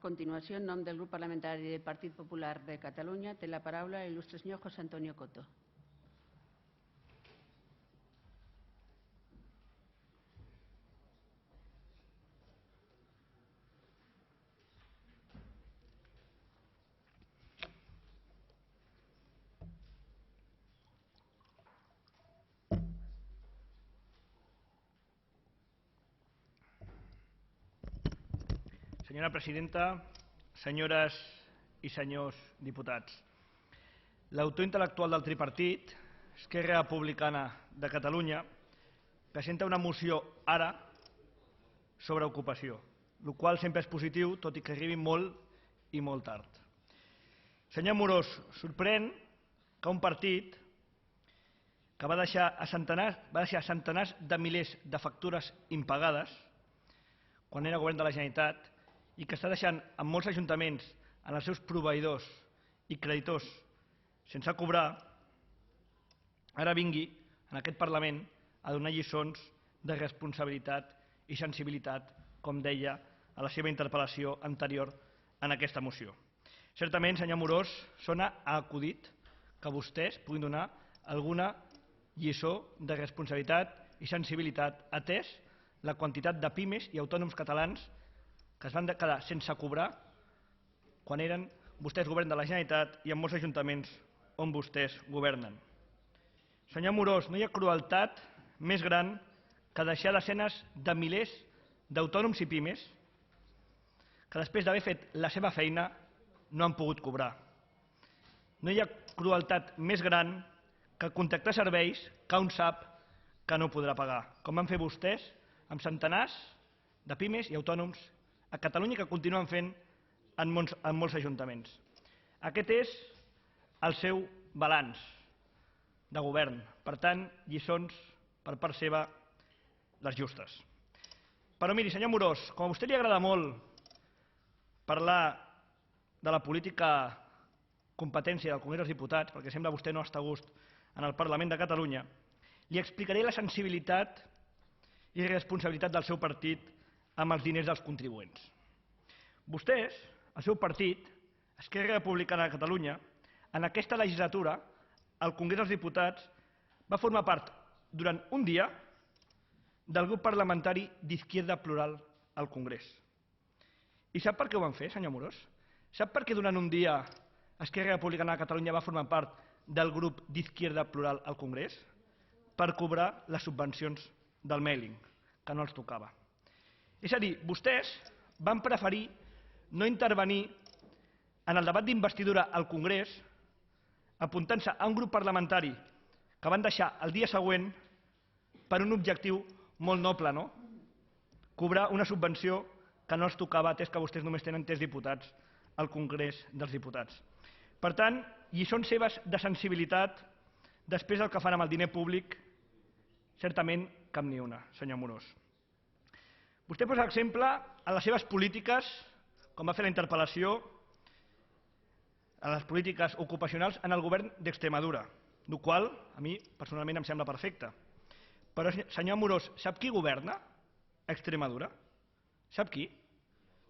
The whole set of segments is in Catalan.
continuació, en nom del grup parlamentari del Partit Popular de Catalunya, té la paraula l'il·lustre senyor José Antonio Coto. Senyora presidenta, senyores i senyors diputats, l'autor intel·lectual del tripartit, Esquerra Republicana de Catalunya, presenta una moció ara sobre ocupació, el qual sempre és positiu, tot i que arribi molt i molt tard. Senyor Amorós, sorprèn que un partit que va deixar centenars de milers de factures impagades quan era govern de la Generalitat i que està deixant en molts ajuntaments, en els seus proveïdors i creditors sense cobrar, ara vingui en aquest Parlament a donar lliçons de responsabilitat i sensibilitat, com deia a la seva interpel·lació anterior en aquesta moció. Certament, senyor Amorós, sona a acudit que vostès puguin donar alguna lliçó de responsabilitat i sensibilitat, atès la quantitat de pimes i autònoms catalans que es van quedar sense cobrar quan eren vostès govern de la Generalitat i en molts ajuntaments on vostès governen. Senyor Amorós, no hi ha crueltat més gran que deixar desenes de milers d'autònoms i pimes que després d'haver fet la seva feina no han pogut cobrar. No hi ha crueltat més gran que contractar serveis que un sap que no podrà pagar, com van fer vostès amb centenars de pimes i autònoms a Catalunya que continuen fent en molts ajuntaments. Aquest és el seu balanç de govern. Per tant, lliçons per part seva les justes. Però miri, senyor Amorós, com a vostè li agrada molt parlar de la política competència del Congrés dels Diputats, perquè sembla que vostè no està a gust en el Parlament de Catalunya, li explicaré la sensibilitat i responsabilitat del seu partit amb els diners dels contribuents. Vostès, el seu partit, Esquerra Republicana de Catalunya, en aquesta legislatura, al Congrés dels Diputats, va formar part durant un dia del grup parlamentari d'Izquierda Plural al Congrés. I sap per què ho van fer, senyor Amorós? Sap per què durant un dia Esquerra Republicana de Catalunya va formar part del grup d'Izquierda Plural al Congrés? Per cobrar les subvencions del mailing, que no els tocava. És a dir, vostès van preferir no intervenir en el debat d'investidura al Congrés apuntant-se a un grup parlamentari que van deixar el dia següent per un objectiu molt noble, no? Cobrar una subvenció que no els tocava, atès que vostès només tenen 3 diputats al Congrés dels Diputats. Per tant, lliçons seves de sensibilitat després del que fan amb el diner públic, certament cap ni una, senyor Amorós. Vostè posa exemple en les seves polítiques, com va fer la interpel·lació, en les polítiques ocupacionals en el govern d'Extremadura, el qual a mi personalment em sembla perfecte. Però, senyor Amorós, sap qui governa a Extremadura? Sap qui?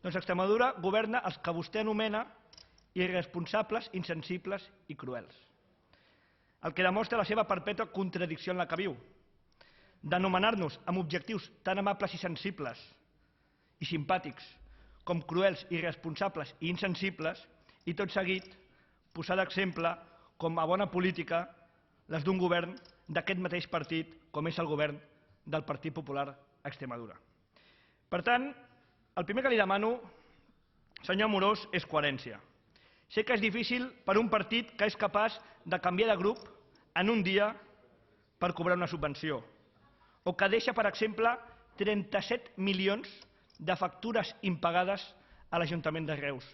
Doncs a Extremadura governa els que vostè anomena irresponsables, insensibles i cruels. El que demostra la seva perpètua contradicció en la que viu, d'anomenar-nos amb objectius tan amables i sensibles i simpàtics com cruels, irresponsables i insensibles, i tot seguit posar d'exemple com a bona política les d'un govern d'aquest mateix partit, com és el govern del Partit Popular a Extremadura. Per tant, el primer que li demano, senyor Amorós, és coherència. Sé que és difícil per un partit que és capaç de canviar de grup en un dia per cobrar una subvenció, o que deixa, per exemple, 37 milions de factures impagades a l'Ajuntament de Reus,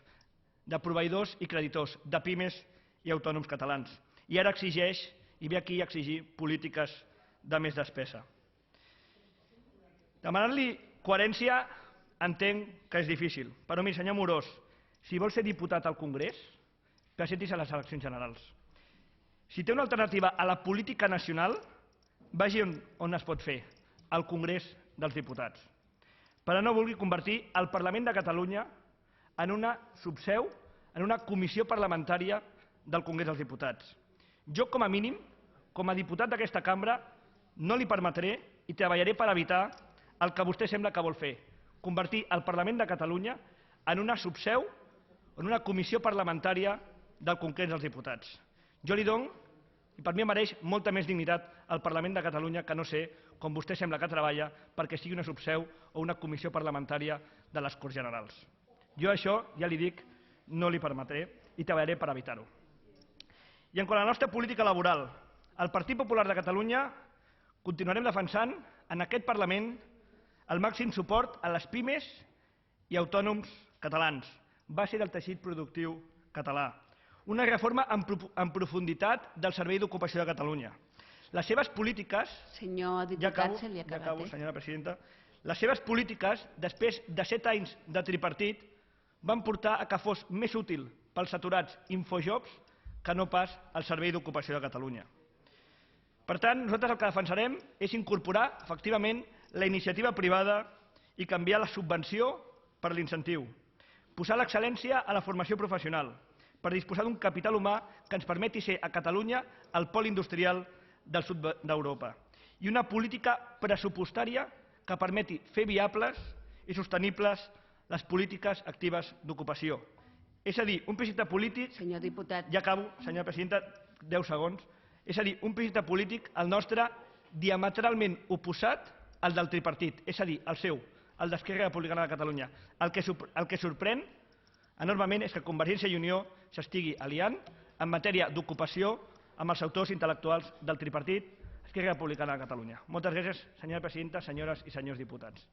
de proveïdors i creditors, de pimes i autònoms catalans. I ara exigeix, i ve aquí a exigir, polítiques de més despesa. Demanar-li coherència entenc que és difícil, però miri, senyor Amorós, si vol ser diputat al Congrés, presenti's a les eleccions generals. Si té una alternativa a la política nacional, vagi on es pot fer, al Congrés dels Diputats. Però no vulgui convertir el Parlament de Catalunya en una subseu, en una comissió parlamentària del Congrés dels Diputats. Jo, com a mínim, com a diputat d'aquesta cambra, no li permetré i treballaré per evitar el que vostè sembla que vol fer, convertir el Parlament de Catalunya en una subseu, en una comissió parlamentària del Congrés dels Diputats. Jo li dono, i per mi mereix molta més dignitat al Parlament de Catalunya que no sé com vostè sembla que treballa perquè sigui una subseu o una comissió parlamentària de les Corts Generals. Jo això, ja li dic, no li permetré i treballaré per evitar-ho. I en quant a la nostra política laboral, el Partit Popular de Catalunya continuarem defensant en aquest Parlament el màxim suport a les pimes i autònoms catalans, base del teixit productiu català. Una reforma en profunditat del Servei d'Ocupació de Catalunya. Les seves polítiques... Senyor diputat, se li ha acabat. Ja acabo, senyora presidenta. Les seves polítiques, després de 7 anys de tripartit, van portar a que fos més útil pels aturats Infojobs que no pas el Servei d'Ocupació de Catalunya. Per tant, nosaltres el que defensarem és incorporar, efectivament, la iniciativa privada i canviar la subvenció per l'incentiu. Posar l'excel·lència a la formació professional per disposar d'un capital humà que ens permeti ser a Catalunya el pol industrial del sud d'Europa. I una política pressupostària que permeti fer viables i sostenibles les polítiques actives d'ocupació. És a dir, un projecte polític... Senyor diputat. Ja acabo, senyora presidenta, 10 segons. És a dir, un projecte polític, el nostre, diametralment oposat al del tripartit, és a dir, el seu, el d'Esquerra Republicana de Catalunya. El que sorprèn enormement és que Convergència i Unió s'estigui aliant en matèria d'ocupació amb els autors intel·lectuals del tripartit Esquerra Republicana de Catalunya. Moltes gràcies, senyora presidenta, senyores i senyors diputats.